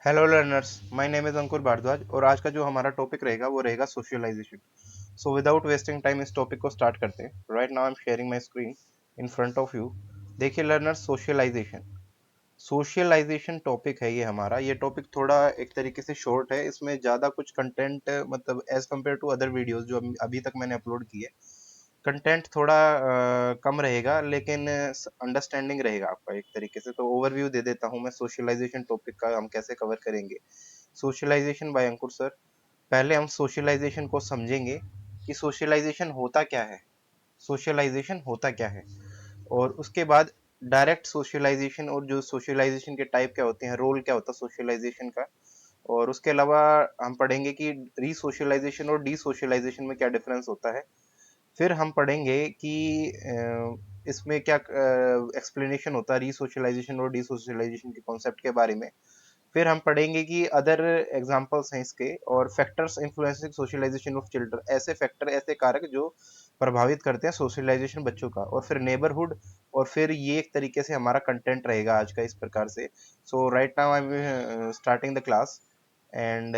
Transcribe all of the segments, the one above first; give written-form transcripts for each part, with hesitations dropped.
Hello learners, my name is Ankur Bhardwaj और आज का जो हमारा टॉपिक रहेगा वो रहेगा socialisation. So without wasting time इस टॉपिक को स्टार्ट करते हैं। Right now I am sharing my screen in front of you. देखिए लर्नर्स, सोशलाइजेशन सोशलाइजेशन टॉपिक है ये हमारा। ये टॉपिक थोड़ा एक तरीके से शॉर्ट है, इसमें ज़्यादा कुछ कंटेंट मतलब as compare to other videos जो अभी तक मैंने अपलोड किए, कंटेंट थोड़ा कम रहेगा, लेकिन अंडरस्टैंडिंग रहेगा आपका एक तरीके से। तो ओवरव्यू दे देता हूँ मैं सोशलाइजेशन टॉपिक का, हम कैसे कवर करेंगे। Socialisation by Ankur sir. पहले हम सोशलाइजेशन को समझेंगे कि सोशलाइजेशन होता क्या है, सोशलाइजेशन होता क्या है, और उसके बाद डायरेक्ट सोशलाइजेशन और जो सोशलाइजेशन के टाइप क्या होते हैं, रोल क्या होता है सोशलाइजेशन का, और उसके अलावा हम पढ़ेंगे कि रीसोशलाइजेशन और डीसोशलाइजेशन में क्या डिफरेंस होता है। फिर हम पढ़ेंगे कि इसमें क्या एक्सप्लेनेशन होता है रीसोशलाइजेशन और डीसोशलाइजेशन के कॉन्सेप्ट के बारे में। फिर हम पढ़ेंगे कि अदर एग्जांपल्स हैं इसके, और factors influencing socialisation of children, ऐसे फैक्टर, ऐसे कारक जो प्रभावित करते हैं सोशलाइजेशन बच्चों का। और फिर नेबरहुड, और फिर ये एक तरीके से हमारा कंटेंट रहेगा आज का इस प्रकार से। So right now I am starting the class and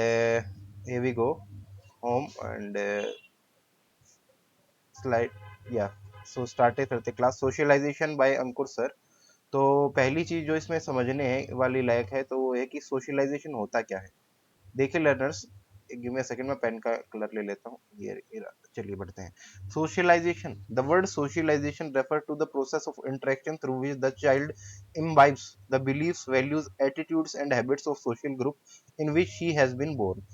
here we go home and slide या सो स्टार्ट करते class. Socialisation by Ankur sir. तो पहली चीज जो इसमें समझने वाली लायक है तो वो है कि सोशलाइजेशन होता क्या है। देखिए learners, give me a second, मैं पेन का कलर ले लेता हूँ। ये रहा। चलिए बढ़ते हैं। Socialisation, the word socialisation refer to the process of interaction through which the child imbibes the beliefs, values, attitudes and habits of social group in which he has been born।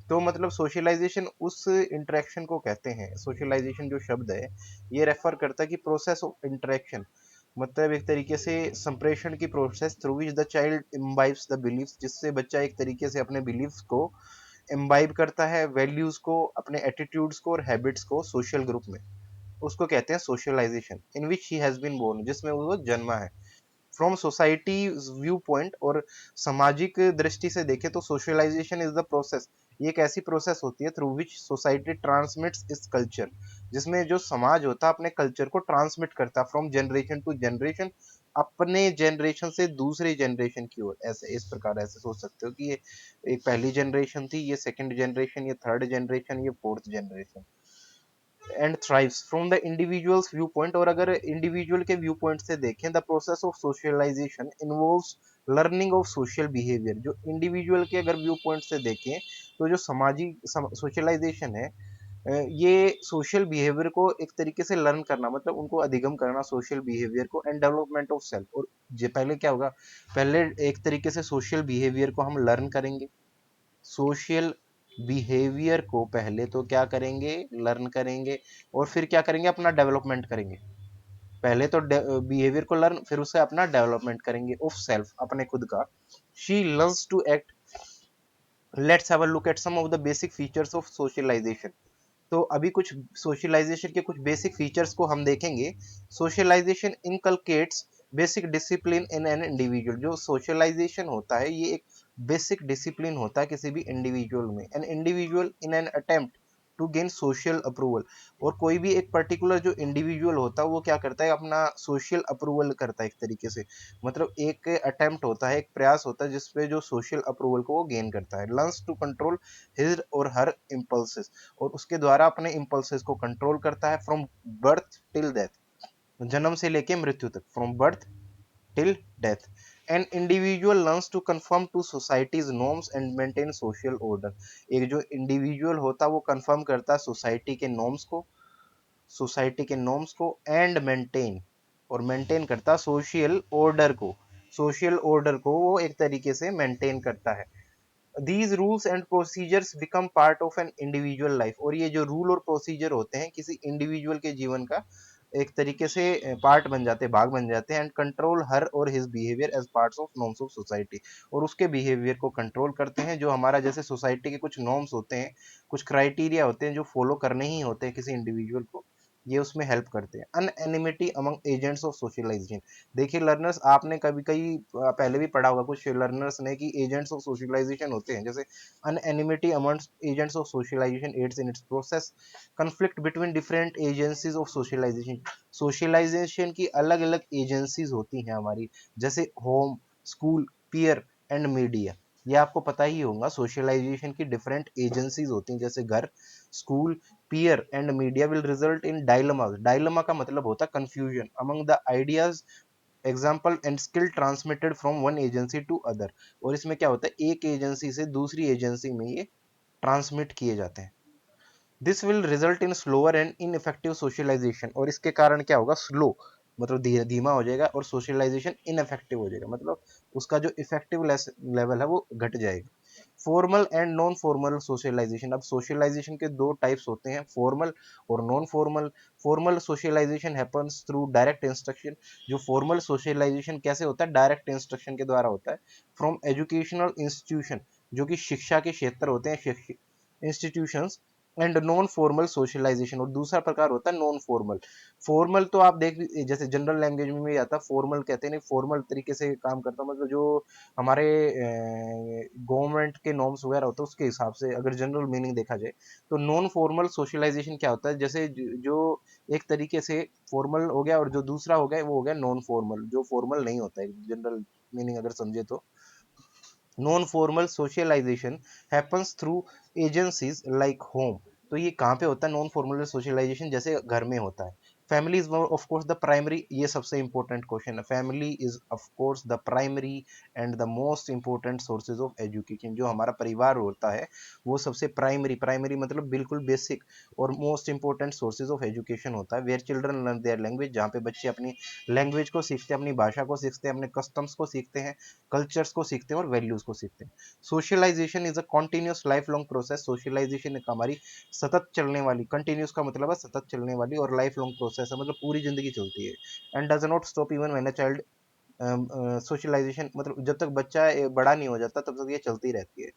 तो मतलब सोशलाइजेशन उस interaction को कहते हैं। Socialisation जो शब्द है ये रेफर करता है कि प्रोसेस ऑफ इंटरेक्शन, मतलब एक तरीके से संप्रेषण की process through which the child imbibes the beliefs, जिससे बच्चा एक तरीके से अपने बिलीफ्स को इम्बाइब करता है, वैल्यूज को, अपने एटीट्यूड्स को और हैबिट्स को सोशल ग्रुप में, उसको कहते हैं socialisation. In which he has been born, जिसमें वो जन्मा है। फ्रॉम सोसाइटी व्यू पॉइंट, और सामाजिक दृष्टि से देखें तो सोशलाइजेशन इज द प्रोसेस, ये एक ऐसी प्रोसेस होती है थ्रू विच सोसाइटी ट्रांसमिट्स इस कल्चर, जिसमें जो समाज होता है अपने कल्चर को ट्रांसमिट करता है फ्रॉम जनरेशन टू जनरेशन, अपने जनरेशन से दूसरे जनरेशन की ओर। ऐसे इस प्रकार ऐसे सोच सकते हो कि ये एक पहली जनरेशन थी, ये सेकंड जनरेशन, ये थर्ड जनरेशन, ये fourth generation. And thrives from the individual's view point, और अगर इंडिविजुअल के व्यू पॉइंट से देखें, the process of socialisation involves learning of social behaviour. जो इंडिविजुअल के अगर व्यू पॉइंट से देखें तो जो सामाजिक सोशलाइजेशन है, ये सोशल बिहेवियर को एक तरीके से लर्न करना, मतलब उनको अधिगम करना सोशल बिहेवियर को, एंड डेवलपमेंट ऑफ सेल्फ। और जो पहले क्या होगा, पहले एक तरीके से सोशल बिहेवियर को हम लर्न करेंगे, सोशल बिहेवियर को पहले तो क्या करेंगे, लर्न करेंगे, और फिर क्या करेंगे, अपना डेवलपमेंट करेंगे। पहले तो बिहेवियर को लर्न, फिर उसे अपना डेवलपमेंट करेंगे ऑफ सेल्फ, अपने खुद का। She learns to act. Let's have a look at some of the basic features of socialisation. तो अभी कुछ सोशलाइजेशन के कुछ बेसिक फीचर्स को हम देखेंगे। Socialisation inculcates basic discipline in an individual. जो सोशलाइजेशन होता है ये एक बेसिक डिसिप्लिन होता है किसी भी इंडिविजुअल में। An individual in an attempt to gain social approval. और कोई भी एक पर्टिकुलर जो इंडिविजुअल होता है वो क्या करता है, अपना सोशल अप्रूवल करता है एक तरीके से। मतलब एक अटेम्प्ट होता है, एक प्रयास होता है जिसपे जो सोशल अप्रूवल को वो गेन करता है। लर्न्स टू कंट्रोल हिज और हर इम्पल्सेस, और उसके द्वारा अपने इम्पल्सेस को कंट्रोल करता है। फ्रॉम बर्थ टिल डेथ, जन्म से लेके मृत्यु तक, from birth till death. An individual learns to conform to society's norms and maintain social order. एक जो इंडिविजुअल होता है वो कंफर्म करता है सोसाइटी के नॉर्म्स को, सोसाइटी के नॉर्म्स को, एंड मेंटेन, और मेंटेन करता है सोशल ऑर्डर को, सोशल ऑर्डर को वो एक तरीके से मेंटेन करता है। These rules and procedures become part of an individual life. और ये जो रूल और प्रोसीजर होते हैं किसी इंडिविजुअल के जीवन का एक तरीके से पार्ट बन जाते हैं, भाग बन जाते हैं। एंड कंट्रोल हर और his behaviour as parts of norms of society, और उसके बिहेवियर को कंट्रोल करते हैं। जो हमारा जैसे सोसाइटी के कुछ नॉर्म्स होते हैं, कुछ क्राइटेरिया होते हैं जो फॉलो करने ही होते हैं किसी इंडिविजुअल को, ये उसमें हेल्प करते हैं। अनएनिमिटी अमंग एजेंट्स ऑफ सोशलाइजेशन। देखिए लर्नर्स, आपने कभी कहीं पहले भी पढ़ा होगा कुछ लर्नर्स ने कि एजेंट्स ऑफ सोशलाइजेशन होते हैं, जैसे unanimity among agents of socialisation aids in its process. Conflict between different agencies of socialisation. सोशलाइजेशन की अलग अलग एजेंसीज होती हैं हमारी, जैसे home, school, peer and media. ये आपको पता ही होगा, सोशलाइजेशन की डिफरेंट एजेंसीज होती हैं, जैसे घर, school, peer and media will result in dilemma. Dilemma का मतलब होता है confusion among the ideas, example and skill transmitted from one agency to other. और इसमें क्या होता है, एक एजेंसी से दूसरी एजेंसी में ये ट्रांसमिट किए जाते हैं। This will result in slower and ineffective socialisation. और इसके कारण क्या होगा, स्लो मतलब धीमा हो जाएगा, और सोशलाइजेशन इनइफेक्टिव हो जाएगा, मतलब उसका जो इफेक्टिव लेवल है वो घट जाएगा। Formal and non formal socialisation. अब सोशलाइजेशन के दो टाइप्स होते हैं, फॉर्मल और non formal. Formal socialisation happens through direct instruction. जो फॉर्मल सोशलाइजेशन कैसे होता है, डायरेक्ट इंस्ट्रक्शन के द्वारा होता है, फ्रॉम एजुकेशनल इंस्टीट्यूशन, जो कि शिक्षा के क्षेत्र होते हैं, institutions. And non formal socialisation, और दूसरा प्रकार होता है नॉन फॉर्मल। फॉर्मल तो आप देख, जैसे जनरल लैंग्वेज में भी आता है फॉर्मल, कहते हैं नहीं फॉर्मल तरीके से काम करता है, मतलब जो हमारे गवर्नमेंट के नॉर्म्स वगैरह होते हैं उसके हिसाब से अगर जनरल मीनिंग देखा जाए। तो नॉन फॉर्मल सोशलाइजेशन क्या होता है, जैसे जो एक तरीके से फॉर्मल हो गया, और जो दूसरा हो गया वो हो गया नॉन फॉर्मल, जो फॉर्मल नहीं होता है, जनरल मीनिंग अगर समझे तो। Non formal socialisation happens through agencies like home. तो ये कहाँ पे होता है नॉन फॉर्मल सोशलाइजेशन, जैसे घर में होता है। Family is of course the primary, ये सबसे इंपॉर्टेंट क्वेश्चन है, family is of course the primary and the most important sources of education. जो हमारा परिवार होता है वो सबसे प्राइमरी, प्राइमरी मतलब बिल्कुल बेसिक, और most important sources of education होता है, where children learn their language, जहाँ पे बच्चे अपनी लैंग्वेज को सीखते हैं, अपनी भाषा को सीखते हैं, अपने कस्टम्स को सीखते हैं, कल्चर्स को सीखते हैं और वैल्यूज को सीखते हैं। Socialisation is a continuous life long process. Socialisation एक हमारी सतत चलने वाली, कंटिन्यूस का मतलब है सतत चलने वाली, और लाइफ लॉन्ग प्रोसेस है मतलब पूरी जिंदगी चलती है। And does not stop even when a child, socialisation मतलब जब तक बच्चा बड़ा नहीं हो जाता तब तक ये चलती रहती है।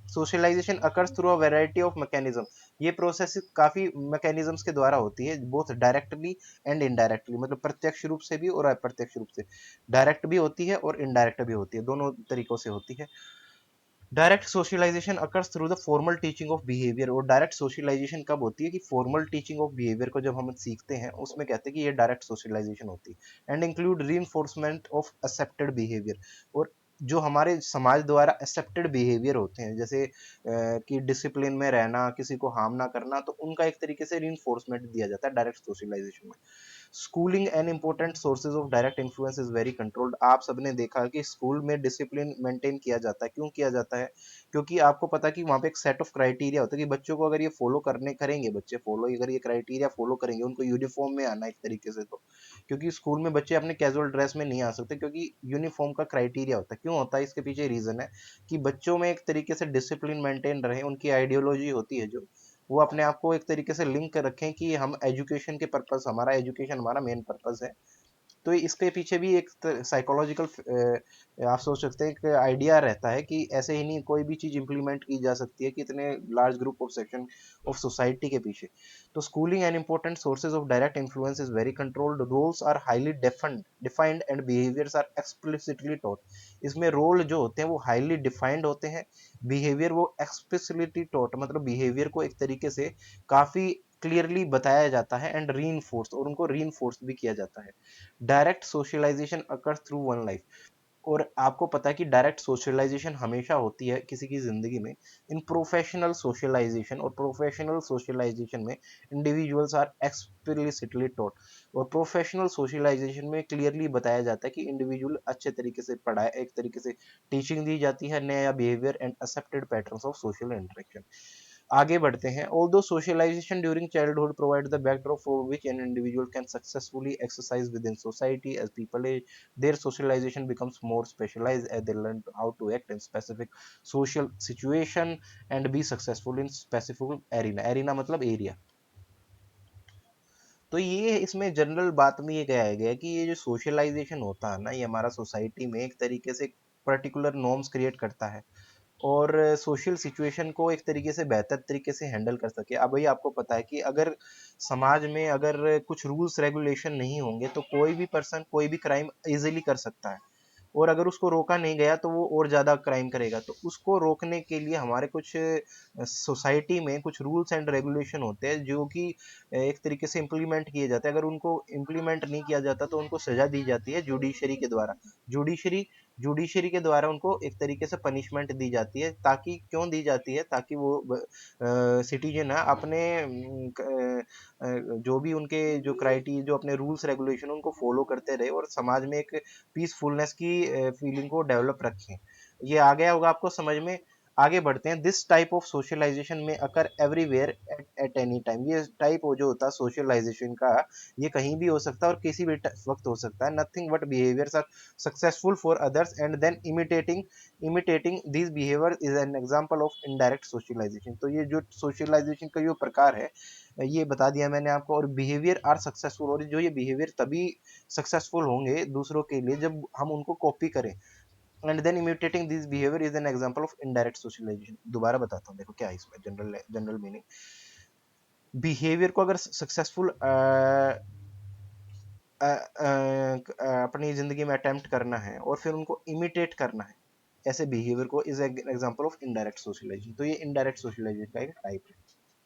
Socialisation occurs through a variety of mechanism. ये प्रोसेस काफी मैकेनिज्म्स के द्वारा होती है, बोथ डायरेक्टली एंड इनडायरेक्टली, मतलब प्रत्यक्ष रूप से भी और अप्रत्यक्ष रूप से। डायरेक्ट भी होती है और इनडायरेक्ट भी होती है, दोनों तरीकों से होती है। Direct socialisation occurs through the formal teaching of behaviour. और डायरेक्ट सोशलाइजेशन कब होती है, कि फॉर्मल टीचिंग ऑफ बिहेवियर को जब हम सीखते हैं उसमें कहते हैं कि ये डायरेक्ट सोशलाइजेशन होती है। And include reinforcement of accepted behaviour. और जो हमारे समाज द्वारा एक्सेप्टेड बिहेवियर होते हैं, जैसे कि डिसिप्लिन में रहना, किसी को हार्म ना करना, तो उनका एक तरीके से रीइंफोर्समेंट दिया जाता है डायरेक्ट सोशलाइजेशन में। Schooling and important sources of direct influence is very controlled. आप सबने देखा कि स्कूल में डिसिप्लिन मेंटेन किया जाता है, क्यों किया जाता है, क्योंकि आपको पता है कि वहाँ पे एक सेट ऑफ क्राइटेरिया होता है कि बच्चों को अगर ये फॉलो करने करेंगे, बच्चे फॉलो अगर ये क्राइटेरिया फॉलो करेंगे, उनको यूनिफॉर्म में आना एक तरीके से, तो क्योंकि स्कूल में बच्चे अपने कैजुअल ड्रेस में नहीं आ सकते, क्योंकि यूनिफॉर्म का क्राइटेरिया होता है। क्यों होता है, इसके पीछे रीजन है कि बच्चों में एक तरीके से डिसिप्लिन मेंटेन रहे, उनकी आइडियोलॉजी होती है जो वो अपने आप को एक तरीके से लिंक कर रखें कि हम एजुकेशन के पर्पस, हमारा एजुकेशन हमारा मेन पर्पस है। तो इसके पीछे भी एक साइकोलॉजिकल, आप सोच सकते हैं, एक आइडिया रहता है कि ऐसे ही नहीं कोई भी चीज इंप्लीमेंट की जा सकती है कि इतने large group of section of society के पीछे। तो schooling and important sources of direct influence is very controlled, roles are highly defined defined and behaviours are explicitly taught. इसमें रोल जो होते हैं वो हाईली डिफाइंड होते हैं, बिहेवियर वो एक्सप्लिसिटली टॉट, मतलब बिहेवियर को एक तरीके से काफी क्लियरली बताया जाता है, एंड री और उनको री भी किया जाता है। Direct socialisation occurs through one life. और आपको पता है कि डायरेक्ट सोशलाइजेशन हमेशा होती है किसी की जिंदगी में इन प्रोफेशनल सोशलाइजेशन, और प्रोफेशनल सोशलाइजेशन में इंडिविजुअल्स आर एक्सप्लिसिटली टॉट। और प्रोफेशनल सोशलाइजेशन में क्लियरली बताया जाता है कि इंडिविजुअल अच्छे तरीके से पढ़ाए, एक तरीके से टीचिंग दी जाती है, नया behaviour and accepted patterns of social interaction. आगे बढ़ते हैं। Although socialization during childhood provides the backdrop for which an individual can successfully exercise within society, as people age, their socialization becomes more specialized as they learn how to act in specific social situation and be successful in specific arena. Arena मतलब area। तो ये इसमें general बात में ये कहा गया है कि ये जो सोशलाइजेशन होता है ना, ये हमारा सोसाइटी में एक तरीके से पर्टिकुलर नॉर्म्स क्रिएट करता है, और सोशल सिचुएशन को एक तरीके से बेहतर तरीके से हैंडल कर सके। अब भाई आपको पता है कि अगर समाज में अगर कुछ रूल्स रेगुलेशन नहीं होंगे तो कोई भी पर्सन कोई भी क्राइम इजीली कर सकता है, और अगर उसको रोका नहीं गया तो वो और ज्यादा क्राइम करेगा। तो उसको रोकने के लिए हमारे कुछ सोसाइटी में कुछ रूल्स एंड रेगुलेशन होते हैं जो कि एक तरीके से इम्प्लीमेंट किए जाते हैं। अगर उनको इम्प्लीमेंट नहीं किया जाता तो उनको सजा दी जाती है जुडिशरी के द्वारा। जुडिशरी जुडिशरी के द्वारा उनको एक तरीके से पनिशमेंट दी जाती है, ताकि क्यों दी जाती है, ताकि वो सिटीजन है अपने जो भी उनके जो क्राइटेरिया जो अपने रूल्स रेगुलेशन उनको फॉलो करते रहे और समाज में एक पीसफुलनेस की फीलिंग को डेवलप रखें। ये आ गया होगा आपको समझ में। आगे बढ़ते हैं। दिस टाइप ऑफ सोशलाइजेशन में अकर एवरीवेयर एट एनी टाइम। ये टाइप जो होता है सोशलाइजेशन का, ये कहीं भी हो सकता है और किसी भी वक्त हो सकता है। Nothing but behaviours are successful for others and then imitating this behaviour is an example of indirect socialisation. तो ये जो सोशलाइजेशन का जो प्रकार है ये बता दिया मैंने आपको। और बिहेवियर आर सक्सेसफुल, और जो ये बिहेवियर तभी सक्सेसफुल होंगे दूसरों के लिए जब हम उनको कॉपी करें। And then imitating this behaviour is an example of indirect socialisation. दोबारा बताता हूँ, देखो क्या है इसमें जनरल जनरल मीनिंग। बिहेवियर को अगर सक्सेसफुल अपनी जिंदगी में अटेम्प्ट करना है और फिर उनको इमिटेट करना है, ऐसे बिहेवियर को is example of indirect socialisation. तो ये इनडायरेक्ट सोशलाइजेशन का एक टाइप है।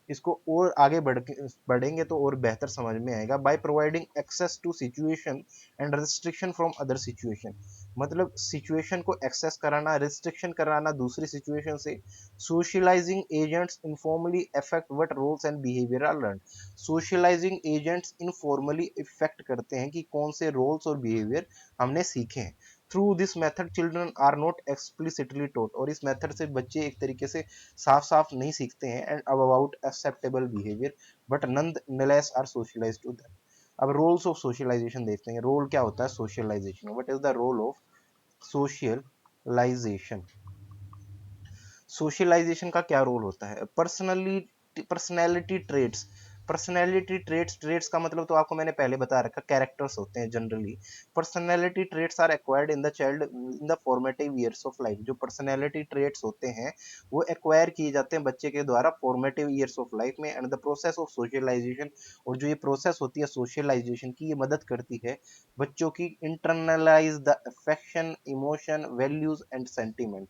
इसको और आगे बढ़ेंगे तो और बेहतर समझ में आएगा। By providing access to situation and restriction from other situation. मतलब सिचुएशन को एक्सेस कराना, रिस्ट्रिक्शन कराना दूसरी सिचुएशन से। Socialising agents informally affect what roles and behaviour are learn. Socialising agents informally effect करते हैं कि कौन से रोल्स और बिहेवियर हमने सीखे हैं। Through this method children are not explicitly taught. और इस मेथड से बच्चे एक तरीके से साफ साफ नहीं सीखते हैं and about acceptable behaviour, but nonetheless are socialised to them. अब रोल्स ऑफ सोशलाइजेशन देखते हैं। रोल क्या होता है socialisation, what is the role of socialisation. Socialisation का क्या रोल होता है। Personality traits. Personality traits, traits का मतलब तो आपको मैंने पहले बता रखा, कैरेक्टर्स होते हैं generally. Personality traits are acquired in the child in the formative years of life. जो पर्सनैलिटी ट्रेट्स होते हैं वो एक्वायर किए जाते हैं बच्चे के द्वारा फॉर्मेटिव ईयर्स ऑफ लाइफ में। And the process of socialisation, और जो ये प्रोसेस होती है सोशलाइजेशन की, ये मदद करती है बच्चों की internalise the affection, emotion, values and sentiment.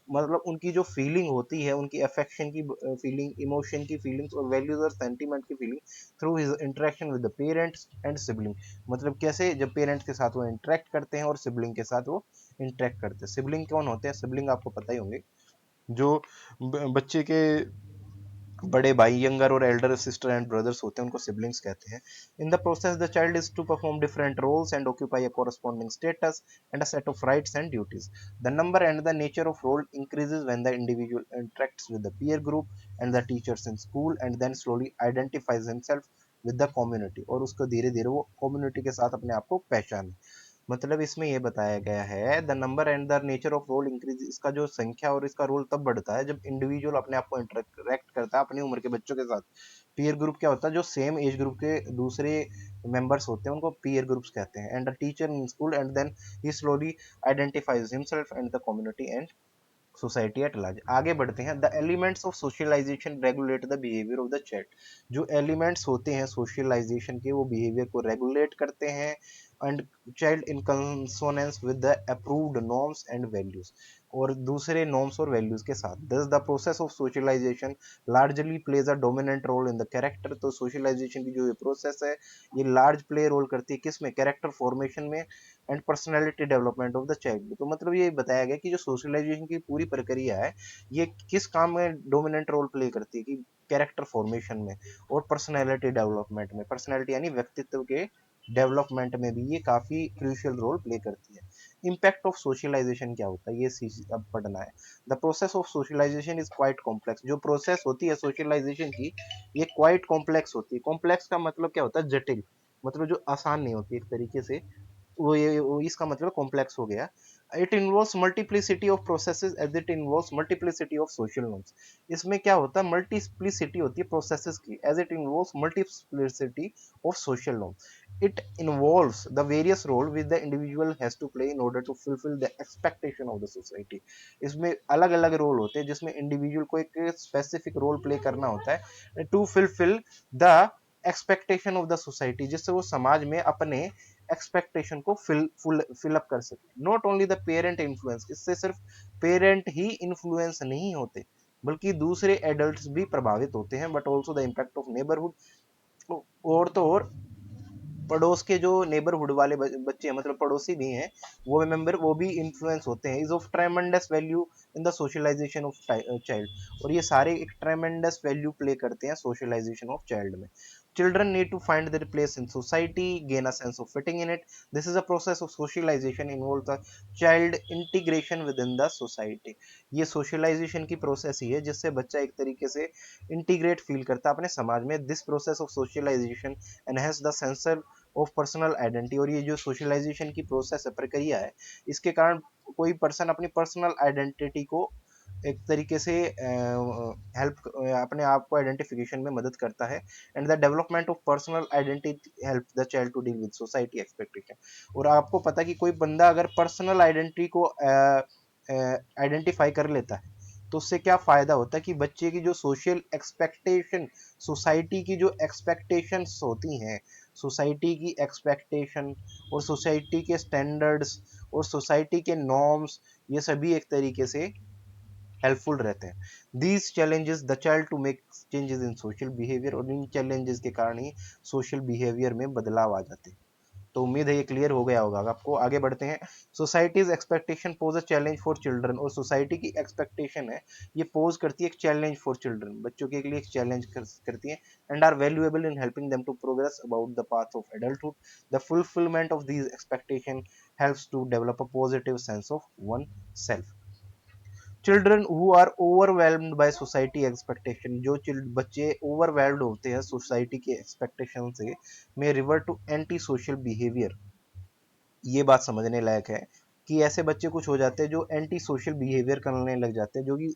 मतलब उनकी जो फीलिंग होती है, उनकी अफेक्शन की फीलिंग, इमोशन की फीलिंग्स और वैल्यूज और सेंटीमेंट की feeling through his interaction with the parents and sibling. मतलब कैसे, जब पेरेंट्स के साथ वो इंटरेक्ट करते हैं और सिबलिंग के साथ वो इंटरेक्ट करते हैं। सिबलिंग कौन होते हैं, सिबलिंग आपको पता ही होंगे, जो बच्चे के बड़े भाई, यंगर और एल्डर सिस्टर एंड ब्रदर्स होते हैं, उनको सिबलिंग्स कहते हैं। In the process the child is to perform different roles and occupy a corresponding status and a set of rights and duties. The number and the nature of role increases when the individual interacts with the peer group and the teachers in school and then slowly identifies himself with the community. और उसको धीरे धीरे वो community के साथ अपने आप को पहचाने। मतलब इसमें ये बताया गया है, the number and the nature of role increase. इसका जो संख्या और इसका रोल तब बढ़ता है जब इंडिविजुअल अपने आप को इंटरेक्ट करता है अपनी उम्र के बच्चों के साथ। पीयर ग्रुप क्या होता है, जो सेम एज ग्रुप के दूसरे मेंबर्स होते हैं उनको पीयर ग्रुप्स कहते हैं। And the teacher in school and then he slowly identifies himself and the community and society at large. आगे बढ़ते हैं। The elements of socialisation regulate the behaviour of the child. जो elements होते हैं socialisation के, वो बिहेवियर को regulate करते हैं and child in consonance with the approved norms and values, और दूसरे नॉर्म्स और वैल्यूज के साथ। This the process of socialisation largely plays a dominant role in the character. तो सोशलाइजेशन की जो ये प्रोसेस है, ये लार्ज प्ले रोल करती है किसमें, कैरेक्टर फॉर्मेशन में and personality development of the child. तो मतलब ये बताया गया कि जो सोशलाइजेशन की पूरी प्रक्रिया है, ये किस काम में डोमिनेंट रोल प्ले करती है, कि कैरेक्टर फॉर्मेशन में और पर्सनैलिटी डेवलपमेंट में। पर्सनैलिटी यानी व्यक्तित्व के डेवलपमेंट में भी ये काफी क्रूशियल रोल प्ले करती है। इम्पैक्ट ऑफ सोशलाइजेशन क्या होता है, ये अब पढ़ना है। The process of socialisation is quite complex. जो प्रोसेस होती है सोशलाइजेशन की, ये क्वाइट कॉम्प्लेक्स होती है। कॉम्प्लेक्स का मतलब क्या होता है, जटिल। मतलब जो आसान नहीं होती एक तरीके से, वो इसका मतलब कॉम्प्लेक्स हो गया। It involves multiplicity of processes as it involves multiplicity of social norms. इसमें क्या होता है, मल्टीप्लिसिटी होती है प्रोसेसेस की, as it involves multiplicity of social norms. It involves the various role with the individual has to play in order to fulfil the expectation of the society. इसमें अलग अलग रोल होते हैं जिसमें इंडिविजुअल को एक स्पेसिफिक रोल प्ले करना होता है to fulfil the expectation of the society, जिससे वो समाज में अपने एक्सपेक्टेशन को फिल अप कर सके। Not only the parent influence. इससे सिर्फ पेरेंट ही इन्फ्लुएंस नहीं होते, बल्कि दूसरे एडल्ट्स भी प्रभावित होते हैं। But also the impact of neighbourhood. और तो और पड़ोस के जो नेबरहुड वाले बच्चे हैं, मतलब पड़ोसी भी हैं, वो मेंबर वो भी इन्फ्लुएंस होते हैं, is of tremendous value in the socialisation of child. और ये सारे एक ट्रेमेंडस वैल्यू प्ले करते हैं सोशलाइजेशन ऑफ चाइल्ड में। Children need to find their place in society, gain a sense of fitting in it. This is a process of socialization involves the child integration within the society. ये socialization की process ही है जिससे बच्चा एक तरीके से integrate feel करता है अपने समाज में। This process of socialization enhance the sense of personal identity। और ये जो socialization की process है, प्रक्रिया है, इसके कारण कोई पर्सन अपनी पर्सनल आइडेंटिटी को एक तरीके से हेल्प अपने आप को आइडेंटिफिकेशन में मदद करता है। And the development of personal identity help the child to deal with society expectation. और आपको पता है कि कोई बंदा अगर पर्सनल आइडेंटिटी को आइडेंटिफाई कर लेता है तो उससे क्या फायदा होता है कि बच्चे की जो सोशल एक्सपेक्टेशन, सोसाइटी की जो एक्सपेक्टेशंस होती हैं, सोसाइटी की एक्सपेक्टेशन और सोसाइटी के स्टैंडर्ड्स और सोसाइटी के नॉर्म्स, ये सभी एक तरीके से हेल्पफुल रहते हैं। These challenges the child to make changes in social behaviour. और इन चैलेंजेस के कारण ही सोशल बिहेवियर में बदलाव आ जाते हैं। तो उम्मीद है ये क्लियर हो गया होगा आपको। आगे बढ़ते हैं। Societies expectation pose a challenge for children. और सोसाइटी की एक्सपेक्टेशन है, ये पोज करती है एक चैलेंज फॉर चिल्ड्रन, बच्चों के लिए एक चैलेंज करती है। And are valuable in helping them to progress about the path of adulthood. The fulfilment of these expectation helps to develop a positive sense of one self. Children who are overwhelmed by society expectation. जो बच्चे overwhelmed होते हैं society के expectation से, में revert to anti social behaviour. ये बात समझने लायक है कि ऐसे बच्चे कुछ हो जाते हैं जो एंटी सोशल बिहेवियर करने लग जाते हैं। जो कि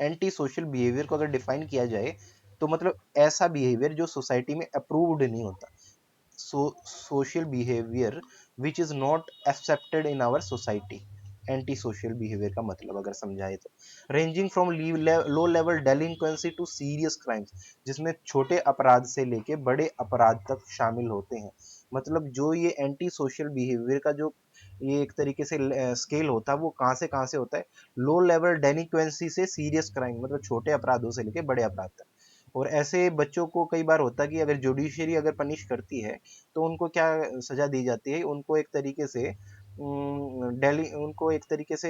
एंटी सोशल बिहेवियर को अगर डिफाइन किया जाए तो मतलब ऐसा बिहेवियर जो सोसाइटी में अप्रूव्ड नहीं होता। social behavior which is not accepted in our society। Anti social behaviour का मतलब अगर समझाए तो ranging from low level delinquency to serious crimes, जिसमें छोटे अपराध से लेके बड़े अपराध तक शामिल होते हैं। मतलब जो ये एंटी सोशल बिहेवियर का जो ये एक तरीके से स्केल होता है, वो कहाँ से होता है, लो लेवल डेलिंक्वेंसी से सीरियस क्राइम, मतलब छोटे अपराधों से लेके बड़े अपराध तक। और ऐसे बच्चों को कई बार होता है कि अगर जुडिशरी अगर पनिश करती है तो उनको क्या सजा दी जाती है, उनको एक तरीके से दिल्ली उनको एक तरीके से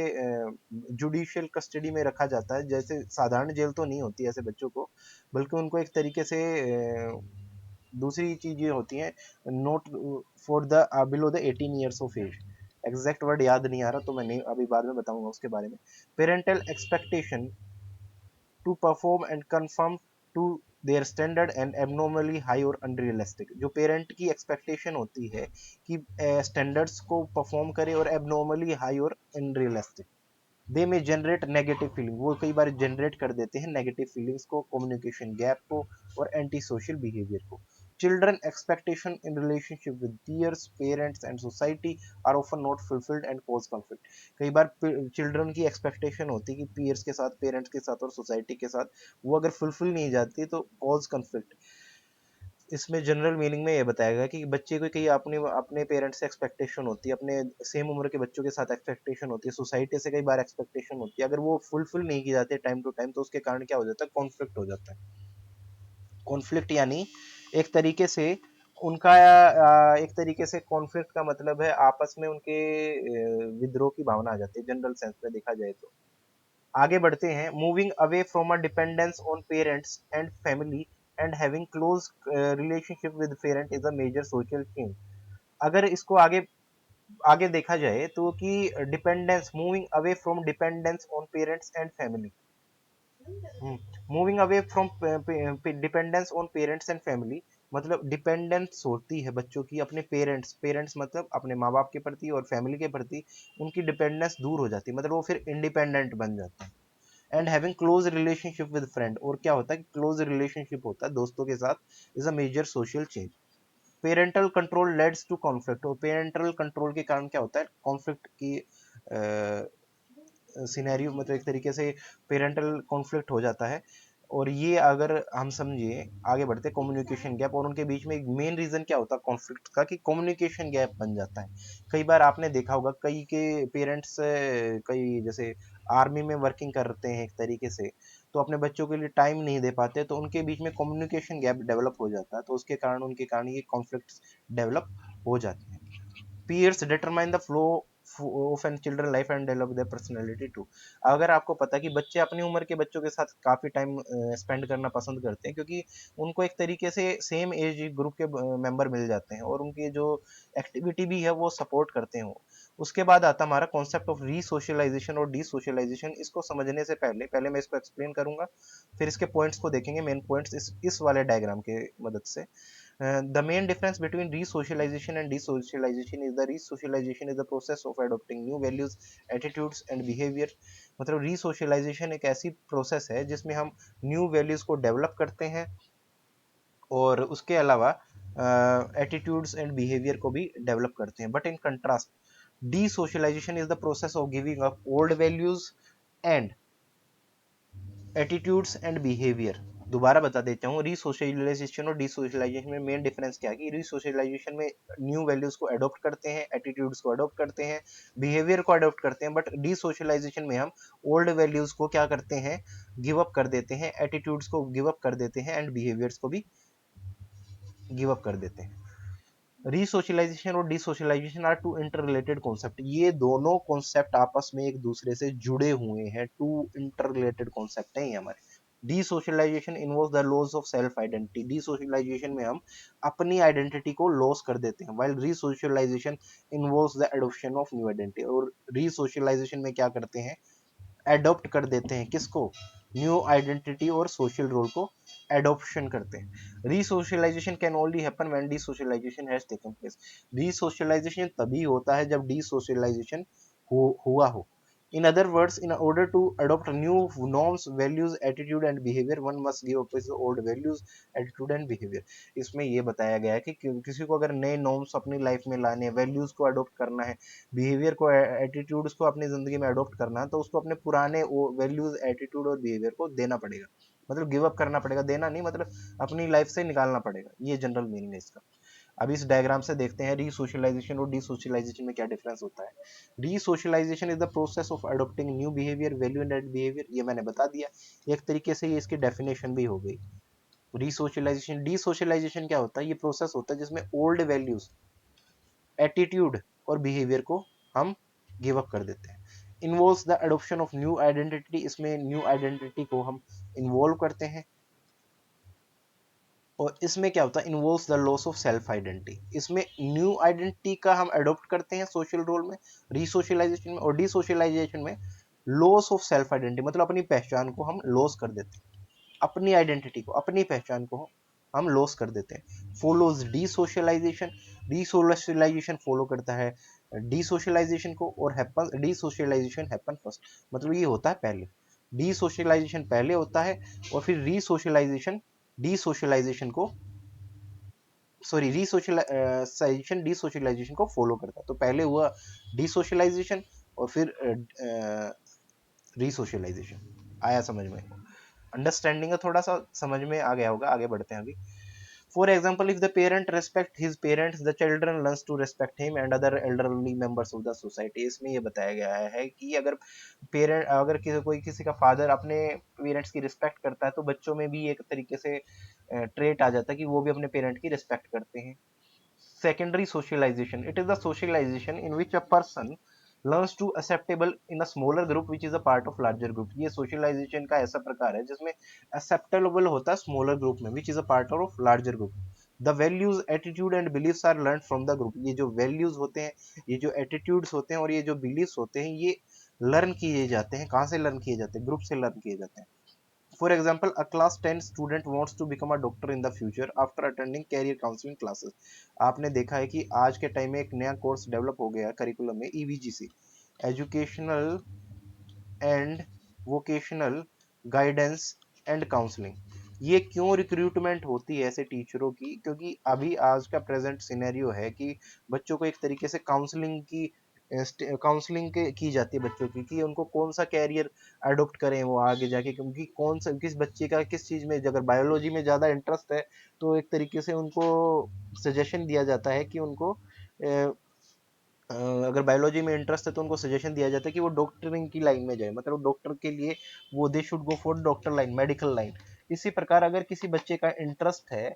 जुडिशियल कस्टडी में रखा जाता है। जैसे साधारण जेल तो नहीं होती ऐसे बच्चों को, बल्कि उनको एक तरीके से दूसरी चीजें होती हैं, not for the below the 18 years of age. Exact word याद नहीं आ रहा तो मैं नहीं, अभी बाद में बताऊंगा उसके बारे में। Parental expectation to perform and conform to their standard and abnormally high और अनरियलिस्टिक। जो पेरेंट की एक्सपेक्टेशन होती है कि स्टैंडर्ड्स को परफॉर्म करे और एबनॉर्मली हाई और unrealistic, they may generate negative feeling, वो कई बार जनरेट कर देते हैं नेगेटिव फीलिंग्स को, कम्युनिकेशन गैप को और एंटी सोशल बिहेवियर को। Children expectation in relationship with peers, parents and society are often not fulfilled and cause conflict. कई बार चिल्ड्रन की एक्सपेक्टेशन होती है कि पीयर्स के साथ, पेरेंट्स के साथ और सोसाइटी के साथ, वो अगर फुलफिल नहीं जाती तो कॉज कॉन्फ्लिक्ट। इसमें जनरल मीनिंग में ये बताया गया कि बच्चे को कई अपने अपने पेरेंट्स से एक्सपेक्टेशन होती है, अपने सेम उम्र के बच्चों के साथ एक्सपेक्टेशन होती है, सोसाइटी से कई बार एक्सपेक्टेशन होती है, अगर वो फुलफिल नहीं की जाती है टाइम टू टाइम तो उसके कारण क्या हो जाता है, कॉन्फ्लिक्ट हो जाता है। कॉन्फ्लिक्ट यानी एक तरीके से उनका एक तरीके से कॉन्फ्लिक्ट का मतलब है आपस में उनके विद्रोह की भावना आ जाती है, जनरल सेंस में देखा जाए तो। आगे बढ़ते हैं। Moving away from a dependence on parents and family and having close relationship with parent is a major social change. अगर इसको आगे आगे देखा जाए तो कि dependence, moving away from dependence on parents and family, moving away from dependence on parents and family, मतलब dependence होती है बच्चों की अपने पेरेंट्स, पेरेंट्स मतलब अपने माँ बाप के प्रति और फैमिली के प्रति, उनकी डिपेंडेंस दूर हो जाती है, मतलब वो फिर इंडिपेंडेंट बन जाते हैं। And having close relationship with friend, और क्या होता है कि क्लोज रिलेशनशिप होता है दोस्तों के साथ, is a major social change. Parental control leads to conflict, और पेरेंटल कंट्रोल के कारण क्या होता है, कॉन्फ्लिक्ट की सिनेरियो, मतलब एक तरीके से पेरेंटल कॉन्फ्लिक्ट हो जाता है। और ये अगर हम समझिए, आगे बढ़ते कम्युनिकेशन गैप, और उनके बीच में एक मेन रीजन क्या होता है कॉन्फ्लिक्ट का, कि कम्युनिकेशन गैप बन जाता है। कई बार आपने देखा होगा कई के पेरेंट्स, कई जैसे आर्मी में वर्किंग करते हैं एक तरीके से, तो अपने बच्चों के लिए टाइम नहीं दे पाते, तो उनके बीच में कम्युनिकेशन गैप डेवलप हो जाता है, तो उसके कारण उनके कारण ये कॉन्फ्लिक्ट डेवलप हो जाते हैं। Peers determine the flow of an children life and develop their personality too। अगर आपको पता है कि बच्चे अपनी उम्र के बच्चों के साथ काफी टाइम स्पेंड करना पसंद करते हैं, क्योंकि उनको एक तरीके से सेम एज ग्रुप के मेंबर मिल जाते हैं और उनकी जो एक्टिविटी भी है वो सपोर्ट करते हैं। उसके बाद आता हमारा कॉन्सेप्ट ऑफ रीसोशलाइजेशन और डीसोशलाइजेशन। इसको समझने से पहले पहले मैं इसको एक्सप्लेन करूंगा, फिर इसके पॉइंट्स को देखेंगे, मेन पॉइंट्स इस वाले डायग्राम के मदद से। The main difference between resocialization and desocialization is the resocialization is the process of adopting new values, attitudes and behavior। मतलब resocialization एक ऐसी प्रोसेस है जिसमें हम न्यू वैल्यूज को डेवलप करते हैं और उसके अलावा एटीट्यूड्स एंड बिहेवियर को भी डेवलप करते हैं। But in contrast desocialization is the process of giving up old values and attitudes and behaviour. दोबारा बता देता हूँ, रीसोशलाइजेशन और डिसोशलाइजेशन में मेन डिफरेंस क्या है कि रीसोशलाइजेशन में न्यू वैल्यूज को अडॉप्ट करते हैं, एटीट्यूड्स को अडॉप्ट करते हैं, बिहेवियर को अडॉप्ट करते हैं, बट डिसोशलाइजेशन में हम ओल्ड वैल्यूज को क्या करते हैं, गिव अप कर देते हैं, एटीट्यूड्स को गिव अप कर देते हैं एंड बिहेवियर्स को भी गिव अप कर देते हैं। रीसोशलाइजेशन और desocialisation are two inter related concept. ये दोनों कॉन्सेप्ट आपस में एक दूसरे से जुड़े हुए हैं, टू इंटर रिलेटेड कॉन्सेप्ट है ये हमारे। Desocialisation involve the loss of self identity. Desocialisation में हम अपनी आइडेंटिटी को लॉस कर देते हैं, while resocialisation involves the adoption of new identity. और रीसोशलाइजेशन में क्या करते हैं, एडॉप्ट कर देते हैं किसको, न्यू आइडेंटिटी और सोशल रोल को एडॉप्शन करते हैं। Resocialisation can only happen when desocialisation has taken place. Resocialisation तभी होता है जब डीसोशलाइजेशन हुआ हो। In other words, in order to adopt new norms, values, attitude and behavior, one must give up his old values, attitude and behavior। इसमें ये बताया गया है कि किसी को अगर नए नॉर्म्स अपनी लाइफ में लाने हैं, वैल्यूज को अडॉप्ट करना है, बिहेवियर को, एटीट्यूड्स को अपनी जिंदगी में अडॉप्ट करना है, तो उसको अपने पुराने वैल्यूज, एटीट्यूड और बिहेवियर को देना पड़ेगा। मतलब गिव अप करना पड़ेगा, देना नहीं, मतलब अपनी लाइफ से निकालना पड़ेगा। ये जनरल मीनिंग है इसका। अब इस डायग्राम से देखते हैं रीसोशलाइजेशन और डीसोशलाइजेशन में क्या डिफरेंस होता है। Resocialisation is the process of adopting new behaviour, value and behaviour. ये मैंने बता दिया, एक तरीके से ये इसकी डेफिनेशन भी हो गई। रीसोशलाइजेशन, डीसोशलाइजेशन क्या होता है, ये प्रोसेस होता है जिसमें ओल्ड वैल्यूज, एटीट्यूड और बिहेवियर को हम गिव अप कर देते हैं। Involves the adoption of new identity. इसमें न्यू आइडेंटिटी को हम इन्वॉल्व करते हैं। और इसमें क्या होता है, involves the loss of self identity. इसमें न्यू आइडेंटिटी का हम अडॉप्ट करते हैं सोशल रोल में, रीसोशलाइजेशन में। और डिसोशलाइजेशन में लॉस ऑफ सेल्फ आइडेंटिटी, मतलब अपनी पहचान को हम लॉस कर देते हैं, अपनी आइडेंटिटी को, अपनी पहचान को हम लॉस कर देते हैं। फॉलोज डिसोशलाइजेशन। डिसोशलाइजेशन फॉलो करता है डिसोशलाइजेशन को, और हैपन डिसोशलाइजेशन हैपन फर्स्ट। मतलब ये होता है पहले, डिसोशलाइजेशन पहले होता है और फिर रीसोशलाइजेशन डिसोशलाइजेशन को, सॉरी रीसोशलाइजेशन डिसोशलाइजेशन को फॉलो करता है। तो पहले हुआ डिसोशलाइजेशन और फिर रीसोशलाइजेशन। आया समझ में, अंडरस्टैंडिंग है, थोड़ा सा समझ में आ गया होगा। आगे बढ़ते हैं अभी। For example, if the parent respect his parents, the children learns to respect him and other elderly members of the society. इसमें ये बताया गया है कि अगर पेरेंट, अगर कोई किसी का फादर अपने पेरेंट्स की रिस्पेक्ट करता है, तो बच्चों में भी एक तरीके से ट्रेट आ जाता है कि वो भी अपने पेरेंट की रिस्पेक्ट करते हैं। Secondary socialisation, it is the socialisation in which a person learns to acceptable in a smaller group which is a part of larger group। ये सोशलाइजेशन का ऐसा प्रकार है जिसमें acceptable होता है स्मॉलर ग्रुप में, which is a part of larger group। the values, attitude and beliefs are learned from the group। ये जो values होते हैं, ये जो attitudes होते हैं और ये जो beliefs होते हैं, ये लर्न किए जाते हैं। कहाँ से लर्न किए जाते हैं, ग्रुप से लर्न किए जाते हैं। For example, a class 10 student wants to become a doctor in the future after attending career counseling classes। आपने देखा है कि आज के टाइम में एक नया कोर्स डेवलप हो गया करिकुलम में, EVGC, educational and vocational guidance and counselling. ये क्यों रिक्रूटमेंट होती है ऐसे टीचरों की, क्योंकि अभी आज का प्रेजेंट सिनेरियो है कि बच्चों को एक तरीके से काउंसलिंग की जाती है बच्चों की, कि उनको कौन सा कैरियर अडॉप्ट करें वो आगे जाके, क्योंकि कौन सा, किस बच्चे का किस चीज में, अगर बायोलॉजी में ज्यादा इंटरेस्ट है तो एक तरीके से उनको सजेशन दिया जाता है कि उनको अगर बायोलॉजी में इंटरेस्ट है तो उनको सजेशन दिया जाता है कि वो डॉक्टरिंग की लाइन में जाए, मतलब डॉक्टर के लिए वो they should go for doctor line, medical line. इसी प्रकार अगर किसी बच्चे का इंटरेस्ट है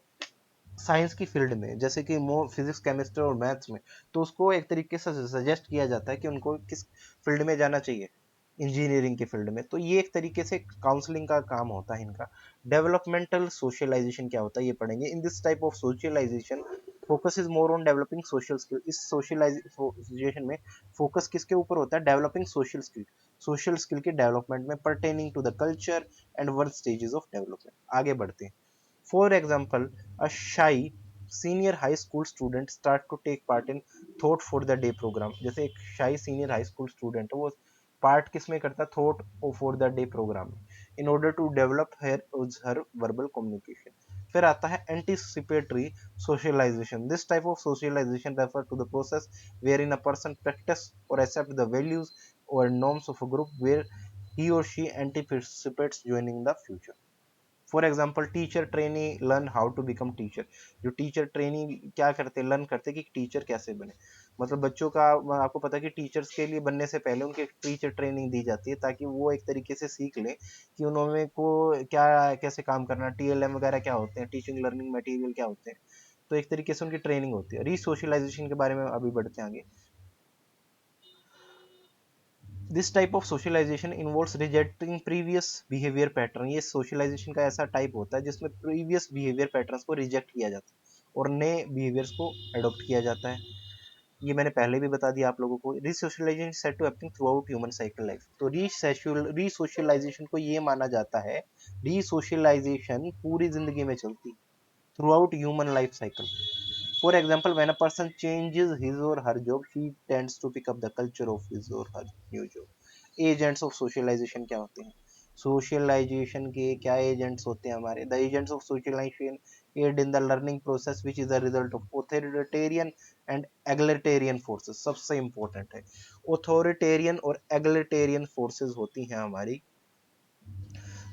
साइंस की फील्ड में, जैसे कि मोर फिजिक्स केमिस्ट्री और मैथ्स में, तो उसको एक तरीके से सजेस्ट किया जाता है कि उनको किस फील्ड में जाना चाहिए, इंजीनियरिंग के फील्ड में। तो ये एक तरीके से काउंसलिंग का काम होता है इनका। डेवलपमेंटल सोशलाइजेशन क्या होता है ये पढ़ेंगे। In this type of socialisation focus is more on developing social skill. इस सोशलाइजेशन में फोकस किसके ऊपर होता है? Developing social skill, social skill के डेवलपमेंट में pertaining to the culture and work stages of development. आगे बढ़ते हैं। For example, a shy senior high school student start to take part in thought for the day program। जैसे एक shy senior high school student है, वो part किस में करता है? Thought for the day program में, in order to develop her verbal communication. फिर आता है anticipatory socialization. This type of socialization refer to the process wherein a person practice और एक्सेप्ट द वैल्यूज और norms of a group where he or she anticipates joining the future। For example teacher trainee learn how to become teacher. जो teacher trainee क्या करते हैं? Learn करते हैं कि teacher कैसे बने। मतलब बच्चों का, आपको पता है कि टीचर्स के लिए बनने से पहले उनके टीचर ट्रेनिंग दी जाती है, ताकि वो एक तरीके से सीख लें कि उन्होंने को क्या कैसे काम करना, टीएलएम वगैरह क्या होते हैं, टीचिंग लर्निंग मटेरियल क्या होते हैं। तो एक तरीके से उनकी ट्रेनिंग होती है। रीसोशलाइजेशन के बारे में अभी बढ़ते हैं आगे। This type of socialisation involves rejecting previous behaviour pattern. ये सोशलाइजेशन का ऐसा टाइप होता है जिसमें प्रीवियस बिहेवियर पैटर्न्स को रिजेक्ट किया जाता है और नए बिहेवियर्स को अडॉप्ट किया जाता है। ये मैंने पहले भी बता दिया आप लोगों को। Resocialization set to happening throughout human cycle life. तो रीसोशलाइजेशन को ये माना जाता है, रीसोशलाइजेशन पूरी जिंदगी में चलती through out human life cycle. For example, when a person changes his or her job, he tends to pick up the culture of his or her new job। Agents of socialisation क्या होते हैं? Socialisation के क्या agents होते हैं हमारे? The agents of socialization aid in the learning process which is the result of authoritarian and egalitarian forces. सबसे important है, ऑथोरिटेरियन और एग्लिटेरियन फोर्सेस होती हैं हमारी।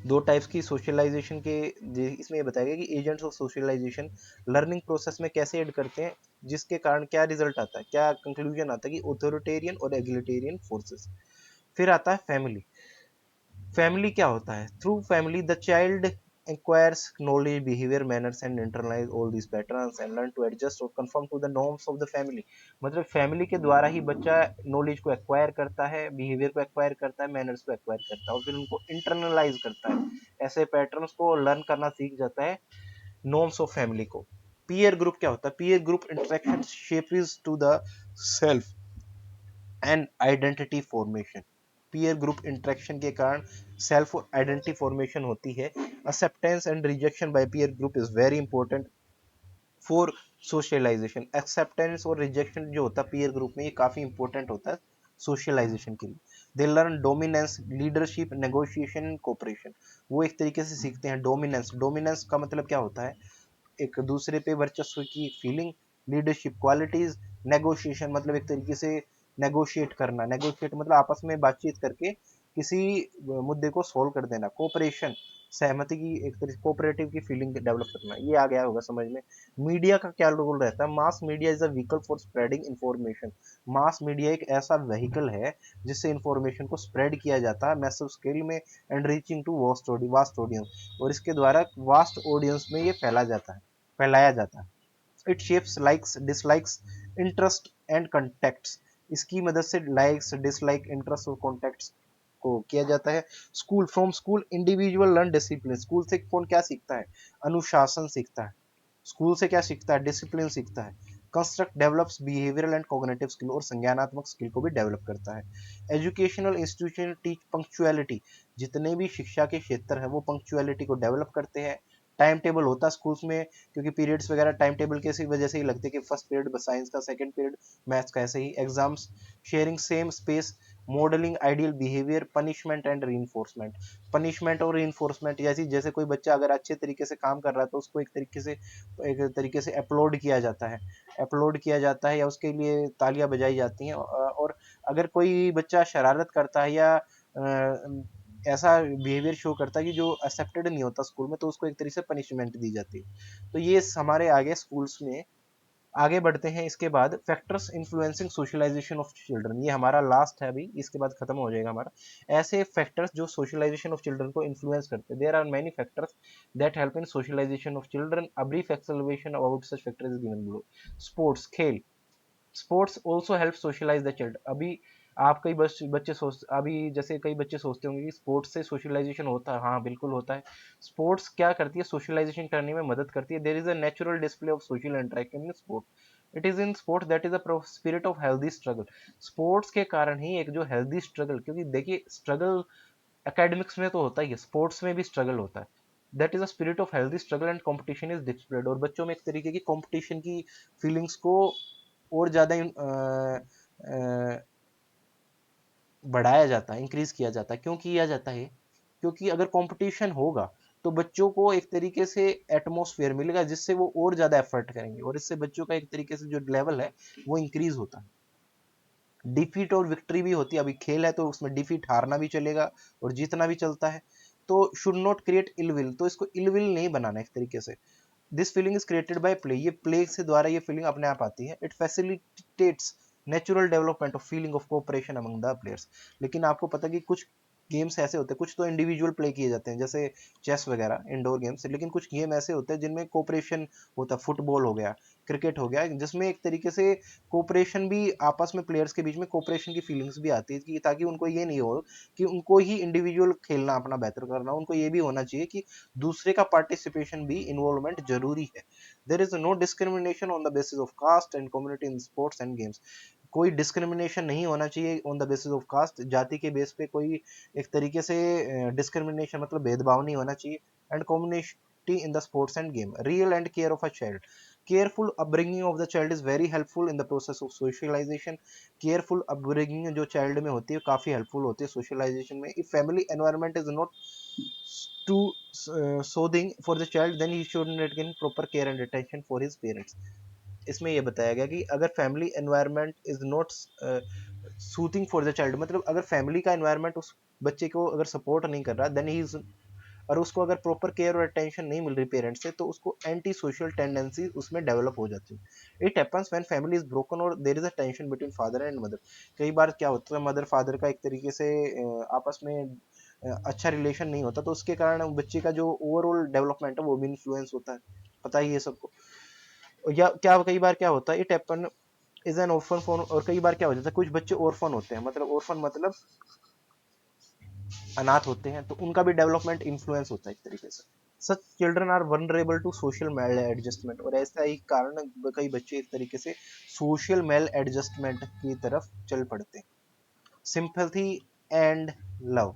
दो टाइप्स की सोशलाइजेशन के इसमें ये बताया गया कि agents of socialisation learning process में कैसे ऐड करते हैं, जिसके कारण क्या रिजल्ट आता है, क्या कंक्लूजन आता है कि ऑथोरिटेरियन और एग्लिटेरियन फोर्सेस। फिर आता है फैमिली। फैमिली क्या होता है? Through family the child acquires knowledge, behavior, manners and internalize all these patterns and learn to adjust or conform to the norms of the family। मतलब फैमिली के द्वारा ही बच्चा नॉलेज को एक्वायर करता है, बिहेवियर को एक्वायर करता है, मैनर्स को एक्वायर करता है और फिर उनको इंटरनलाइज करता है, ऐसे पैटर्न्स को लर्न करना सीख जाता है नॉर्म्स ऑफ फैमिली को। पीयर ग्रुप क्या होता है? Peer group interaction shapes to the self and identity formation. Peer group interaction के कारण सेल्फ और आइडेंटिटी फॉर्मेशन होती है। Acceptance and rejection by peer group is very important for socialisation. Acceptance और रिजेक्शन जो होता है पीयर ग्रुप में, ये काफी इंपॉर्टेंट होता है सोशलाइजेशन के लिए। They learn dominance, leadership, negotiation, cooperation. वो एक तरीके से सीखते हैं डोमिनेंस। डोमिनेंस का मतलब क्या होता है? एक दूसरे पे वर्चस्व की फीलिंग। Leadership qualities. नेगोशिएशन मतलब एक तरीके से नेगोशिएट करना। नेगोशिएट मतलब आपस में बातचीत करके किसी मुद्दे को सोल्व कर देना। कोऑपरेशन सहमति की एक तरीके कोऑपरेटिव की फीलिंग डेवलप करना। ये आ गया होगा समझ में। मीडिया का क्या रोल रहता है? Mass media is a vehicle for spreading information. Mass media एक ऐसा व्हीकल है जिससे इंफॉर्मेशन को स्प्रेड किया जाता है मैसिव स्केल में and reaching to vast audience, और इसके द्वारा वास्ट ऑडियंस में ये फैलाया जाता है। It shapes likes, dislikes, interest and contacts. इसकी मदद से लाइक्स, डिसलाइक, इंटरेस्ट और कॉन्टेक्ट्स को किया जाता है। School, from school individual learn discipline. School से कौन क्या सीखता है? अनुशासन सीखता है। स्कूल से क्या सीखता है? डिसिप्लिन सीखता है। Construct develops behavioural and cognitive skill, और संज्ञानात्मक स्किल को भी डेवलप करता है। Educational institution teach punctuality. जितने भी शिक्षा के क्षेत्र है वो पंक्चुअलिटी को डेवलप करते हैं। टाइम टेबल होता है स्कूल्स में, क्योंकि पीरियड्स वगैरह टाइम टेबल के वजह से ही लगते हैं कि फर्स्ट पीरियड साइंस का, सेकंड पीरियड मैथ्स का। ऐसे ही exams, sharing same space, modelling ideal behaviour, punishment and reinforcement. Punishment और रीइंफोर्समेंट जैसे जैसे कोई बच्चा अगर अच्छे तरीके से काम कर रहा है तो उसको एक तरीके से अपलोड किया जाता है, या उसके लिए तालियां बजाई जाती हैं। और अगर कोई बच्चा शरारत करता है या ऐसा बिहेवियर शो करता है कि जो एक्सेप्टेड नहीं होता स्कूल में, तो उसको एक तरीके से पनिशमेंट दी जाती है। तो ये हमारे आगे स्कूल्स में आगे बढ़ते हैं इसके बाद, factors influencing socialisation of children, ये हमारा लास्ट है अभी, इसके बाद खत्म हो जाएगा हमारा। ऐसे फैक्टर्स जो सोशलाइजेशन ऑफ चिल्ड्रन को इन्फ्लुएंस करते हैं, there are many factors that help in socialization of children, a brief explanation about such factors is given below. Sports, खेल, sports also help socialize the child. अभी आप कई बच्चे सोच, अभी जैसे कई बच्चे सोचते होंगे कि स्पोर्ट्स से सोशलाइजेशन होता है, हाँ बिल्कुल होता है। स्पोर्ट्स क्या करती है, सोशलाइजेशन करने में मदद करती है। There is a natural display of social interaction in sport, it is in sport that is a spirit of healthy struggle. Sports के कारण ही एक जो हेल्दी स्ट्रगल, क्योंकि देखिए स्ट्रगल एकेडमिक्स में तो होता ही है, स्पोर्ट्स में भी स्ट्रगल होता है। That is a spirit of healthy struggle and competition is displayed, और बच्चों में एक तरीके की कंपटीशन की फीलिंग्स को और ज़्यादा बढ़ाया जाता है, इंक्रीज किया जाता है। क्यों किया जाता है? क्योंकि अगर कंपटीशन होगा तो बच्चों को एक तरीके से एटमॉस्फेयर मिलेगा जिससे वो और ज़्यादा एफर्ट करेंगे, और इससे बच्चों का एक तरीके से जो लेवल है वो इंक्रीज होता है। डिफीट और विक्ट्री भी होती है, अभी खेल है तो उसमें डिफीट, हारना भी चलेगा और जीतना भी चलता है। तो should not create ill will, तो इसको इल विल नहीं बनाना एक तरीके से। This feeling is created by play, ये प्ले से द्वारा ये फीलिंग अपने आप आती है। It facilitates natural development of feeling of cooperation among the players. लेकिन आपको पता है कि कुछ गेम्स ऐसे होते हैं, कुछ तो इंडिविजुअल प्ले किए जाते हैं जैसे चेस वगैरह इंडोर गेम्स, लेकिन कुछ गेम ऐसे होते हैं जिनमें कोऑपरेशन होता है, फुटबॉल हो गया, क्रिकेट हो गया, जिसमें एक तरीके से कोऑपरेशन भी, आपस में प्लेयर्स के बीच में कोऑपरेशन की फीलिंग्स भी आती है, कि ताकि उनको ये नहीं हो कि उनको ही इंडिविजुअल खेलना अपना बेहतर करना, उनको ये भी होना चाहिए कि दूसरे का पार्टिसिपेशन भी, इन्वॉल्वमेंट जरूरी है। There is no discrimination on the basis of caste and community in sports and games, कोई डिस्क्रिमिनेशन नहीं होना चाहिए on the basis of caste, जाति के बेस पे कोई एक तरीके से डिस्क्रिमिनेशन मतलब भेदभाव नहीं होना चाहिए। And community in the sports and game, real and care of a child, careful upbringing of the child is very helpful in the process of socialisation. Careful upbringing जो चाइल्ड में होती है काफी हेल्पफुल होती है सोशलाइजेशन में। If family environment is not too soothing for the child, then he should not get proper care and attention for his parents। इसमें ये बताया गया कि अगर family environment is not soothing for the child, मतलब अगर family का environment उस बच्चे को अगर सपोर्ट नहीं कर रहा, देन ही इज, और उसको अगर प्रॉपर केयर और अटेंशन नहीं मिल रही पेरेंट्स से, तो उसको एंटी सोशल टेंडेंसी उसमें डेवलप हो जाती है। It happens when family is broken और there is a tension between father and mother. कई बार क्या होता है, मदर फादर का एक तरीके से आपस में अच्छा रिलेशन नहीं होता, तो उसके कारण बच्चे का जो ओवरऑल डेवलपमेंट है वो भी इन्फ्लुएंस होता है, पता ही है सबको। या क्या कई बार क्या होता है, it happen is an orphan phone, और कई बार क्या हो जाता है कुछ बच्चे ऑर्फन होते हैं, मतलब ऑर्फन मतलब अनाथ होते हैं, तो उनका भी डेवलपमेंट इन्फ्लुएंस होता है एक तरीके से। Such children are vulnerable to social maladjustment, और ऐसा ही कारण कई बच्चे एक तरीके से सोशल मेल एडजस्टमेंट की तरफ चल पड़ते हैं। सिंपैथी एंड लव,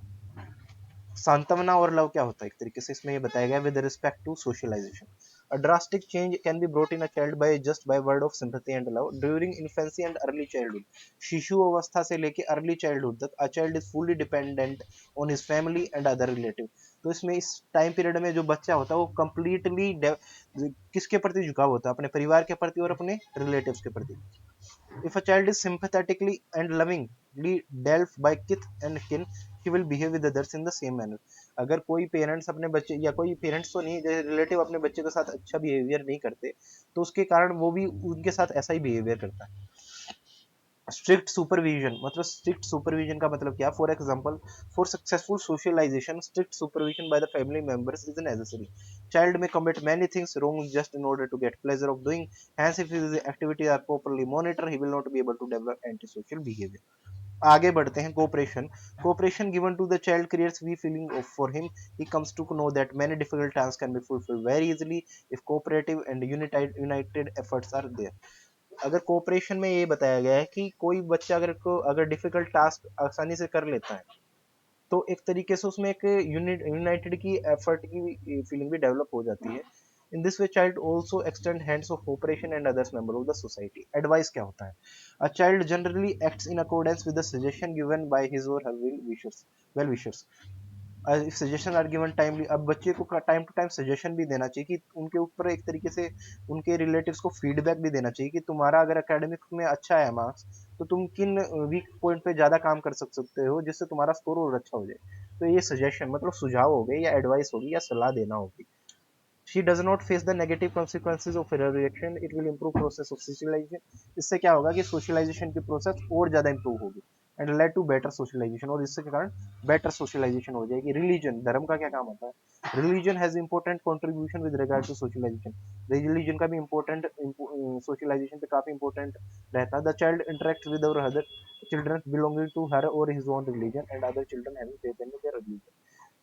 सांत्वना और लव क्या होता है एक तरीके से इसमें ये बताया गया, with respect to socialisation. A drastic change can be brought in a child by just by word of sympathy and love during infancy and early childhood. शिशु अवस्था से लेके अर्ली चाइल्डहुड तक a child is fully dependent on his family and other relative. तो इसमें इस time period में जो बच्चा होता है वो कंप्लीटली किसके प्रति झुकाव होता है, अपने परिवार के प्रति और अपने रिलेटिव्स के प्रति। If a child is sympathetically and lovingly dealt by kith and kin, he will behave with others in the same manner। अगर कोई पेरेंट्स अपने बच्चे, या कोई पेरेंट्स तो नहीं, जैसे रिलेटिव अपने बच्चे के साथ अच्छा बिहेवियर नहीं करते, तो उसके कारण वो भी उनके साथ ऐसा ही बिहेवियर करता है। स्ट्रिक्ट सुपरविजन, मतलब स्ट्रिक्ट सुपरविजन का मतलब क्या, for example for successful socialisation strict supervision by the family members is necessary. Child may commit many things wrong just in order to get pleasure of doing, hence if his activities are properly monitored he will not be able to develop antisocial behavior। आगे बढ़ते हैं, cooperation. Cooperation given to the child creates we feeling of for him, he comes to know that many difficult task can be fulfilled very easily if cooperative and united efforts are there. अगर cooperation में ये बताया गया है कि कोई बच्चा अगर डिफिकल्ट टास्क आसानी से कर लेता है, तो एक तरीके से उसमें एक यूनाइटेड की एफर्ट की फीलिंग भी डेवलप हो जाती है। In this way child also extend hands of cooperation and others member of the society. Advice क्या होता है, a child generally acts in accordance with the suggestion given by his और her well wishers. Suggestion are given timely, अब बच्चे को time to time suggestion भी देना चाहिए, कि उनके ऊपर एक तरीके से उनके रिलेटिव्स को फीडबैक भी देना चाहिए कि तुम्हारा अगर एकेडमिक में अच्छा है मार्क्स, तो तुम किन वीक पॉइंट पे ज्यादा काम कर सकते हो जिससे तुम्हारा स्कोर और अच्छा हो जाए। तो ये सजेशन मतलब सुझाव हो गए या एडवाइस होगी या सलाह देना होगी। she does not face the negative consequences of her reaction, it will improve process of socialization. इससे क्या होगा कि socialization की process और ज़्यादा improve होगी and led to better socialization, और इससे के कारण better socialization हो जाएगी. Religion, धर्म का क्या काम होता है? Religion has important contribution with regard to socialization. Religion का भी important socialization पे काफी important रहता है. The child interacts with our other children belonging to her or his own religion and other children having faith in their religion.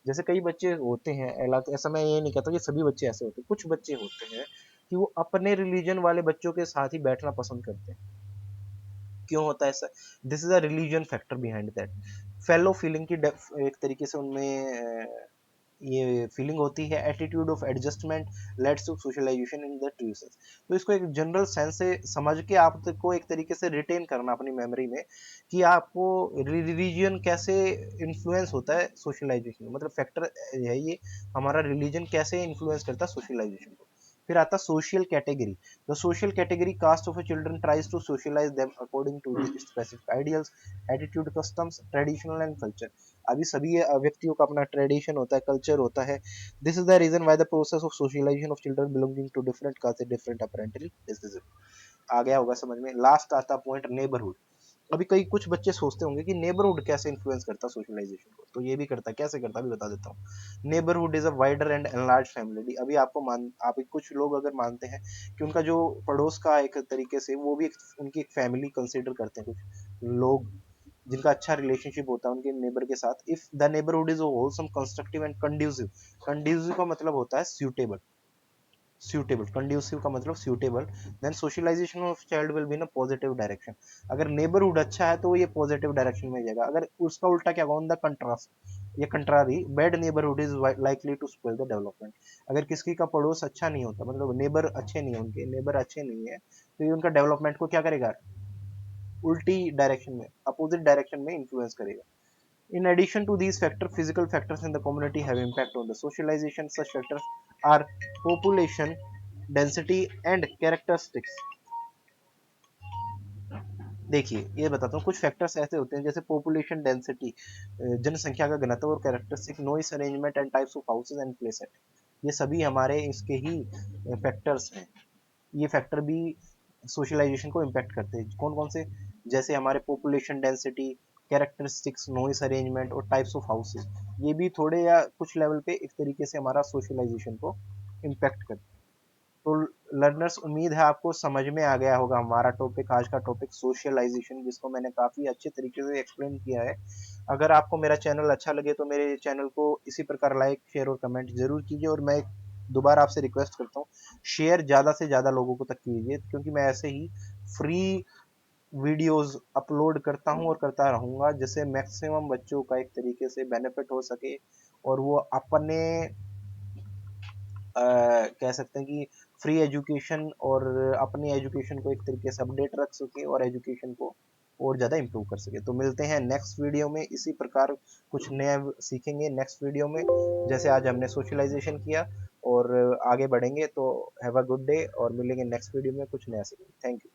जैसे कई बच्चे होते हैं, ऐसा मैं ये नहीं कहता कि सभी बच्चे ऐसे होते हैं, कुछ बच्चे होते हैं कि वो अपने रिलीजन वाले बच्चों के साथ ही बैठना पसंद करते हैं. क्यों होता है ऐसा? This is a religion factor behind that. Fellow feeling की एक तरीके से उनमें ये फीलिंग होती है. Attitude of adjustment leads to socialization in the truces. तो इसको एक जनरल सेंस से समझ के आपको एक तरीके से रिटेन करना अपनी मेमोरी में कि आपको रिलीजन कैसे इन्फ्लुएंस होता है सोशलाइजेशन में. मतलब फैक्टर है ये, हमारा रिलीजन कैसे इन्फ्लुएंस करता है सोशलाइजेशन को. फिर आता social category. The social category caste of a children tries to socialise them according to specific ideals, attitude, customs, traditional and culture. अभी सभी व्यक्तियों का अपना ट्रेडिशन होता है, कल्चर होता है. This is the reason why the process of socialization of children belonging to different caste different apparently decision. आ गया होगा समझ में. लास्ट आता पॉइंट नेबरहुड. अभी कई कुछ बच्चे सोचते होंगे कि नेबरहुड कैसे इन्फ्लुएंस करता सोशलाइजेशन को. तो ये भी करता, कैसे करता भी बता देता हूँ. Neighbourhood is a wider and enlarge family. अभी आप कुछ लोग अगर मानते हैं कि उनका जो पड़ोस का एक तरीके से वो भी उनकी एक फैमिली कंसिडर करते हैं कुछ लोग जिनका अच्छा रिलेशनशिप होता है उनके नेबर के साथ. If the neighbourhood is wholesome constructive and conducive. Conducive का मतलब होता है सूटेबल. सूटेबल, कंड्यूसिव का मतलब suitable. Then socialisation of child will be in a positive direction. अगर नेबरहुड अच्छा है तो ये पॉजिटिव डायरेक्शन में जाएगा. अगर उसका उल्टा क्या होगा, ऑन द कंट्रास्ट, ये contrary, bad neighbourhood is likely to spoil the development. अगर किसी का पड़ोस अच्छा नहीं होता, मतलब नेबर अच्छे नहीं है, उनके नेबर अच्छे नहीं है, तो ये उनका डेवलपमेंट को क्या करेगा, उल्टी डायरेक्शन में, अपोजिट डायरेक्शन में इन्फ्लुएंस करेगा. In addition to these factors, physical factors in the community have impact on the socialization. Such factors are population density and characteristics. देखिए ये बताता हूँ, कुछ फैक्टर्स ऐसे होते हैं जैसे पॉपुलेशन डेंसिटी, जनसंख्या का घनत्व, और characteristic, noise arrangement and types of houses and places. ये सभी हमारे इसके ही फैक्टर्स हैं. ये फैक्टर भी सोशलाइजेशन को इम्पैक्ट करते हैं. कौन कौन से? जैसे हमारे population density, characteristics, noise arrangement और टाइप्स ऑफ हाउसेस. ये भी थोड़े या कुछ लेवल पे एक तरीके से हमारा सोशलाइजेशन को इम्पैक्ट करते हैं. तो लर्नर्स, उम्मीद है आपको समझ में आ गया होगा हमारा टॉपिक, आज का टॉपिक सोशलाइजेशन, जिसको मैंने काफ़ी अच्छे तरीके से एक्सप्लेन किया है. अगर आपको मेरा चैनल अच्छा लगे तो मेरे चैनल को इसी प्रकार लाइक, शेयर और कमेंट जरूर कीजिए. और मैं दोबारा आपसे रिक्वेस्ट करता हूँ, शेयर ज़्यादा से ज़्यादा लोगों को तक कीजिए, क्योंकि मैं ऐसे ही फ्री वीडियोस अपलोड करता हूँ और करता रहूँगा, जिससे मैक्सिमम बच्चों का एक तरीके से बेनिफिट हो सके और वो अपने कह सकते हैं कि फ्री एजुकेशन और अपनी एजुकेशन को एक तरीके से अपडेट रख सके और एजुकेशन को और ज़्यादा इम्प्रूव कर सके. तो मिलते हैं नेक्स्ट वीडियो में, इसी प्रकार कुछ नया सीखेंगे नेक्स्ट वीडियो में, जैसे आज हमने सोशलाइजेशन किया, और आगे बढ़ेंगे. तो हैव अ गुड डे और मिलेंगे नेक्स्ट वीडियो में कुछ नया सीखेंगे. Thank you.